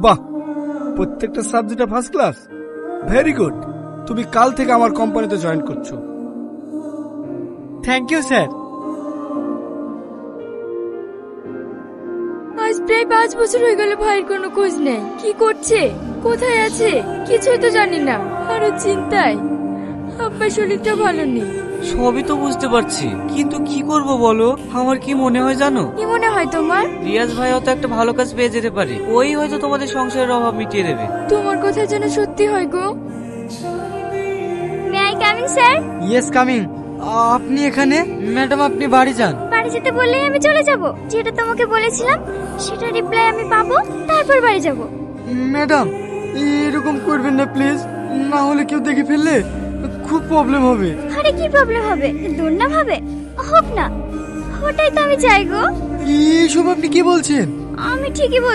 বাহ, প্রত্যেকটা সাবজেক্টে ফার্স্ট ক্লাস। Very good. তুমি কাল থেকে আমার কোম্পানিতে জয়েন করছো। Thank you sir. আজ প্রায় 5 বছর হয়ে গেল ভাইয়ের কোনো খোঁজ নেই। কি করছে, কোথায় আছে, কিছুই তো জানি না। আরো চিন্তায় আব্বার শরীরটা ভালো নেই। সবই তো বুঝতে পারছি, কিন্তু কি করব বলো? আমার কি মনে হয় জানো? কি মনে হয় তোমার? রিয়াজ ভাই হয়তো একটা ভালো কাজ পেয়ে যেতে পারে, ওই হয়তো তোমাদের সংসারের অভাব মিটিয়ে দেবে। তোমার কথা যেন সত্যি হয় গো। May I coming sir? Yes coming. আপনি এখানে? ম্যাডাম আপনি বাড়ি যান। বাড়ি যেতে বললেই আমি চলে যাব। যেটা তোমাকে বলেছিলাম সেটা রিপ্লাই আমি পাবো, তারপর বাড়ি যাব। ম্যাডাম এরকম করবেন না প্লিজ, না হলে কেউ দেখে ফেললে খুব প্রবলেম হবে। আরে কি প্রবলেম হবে? দূর না ভাবে হোক না, ওটাই তো আমি চাই গো। এইসব আপনি কি বলছেন? আমি ঠিকই বলছি।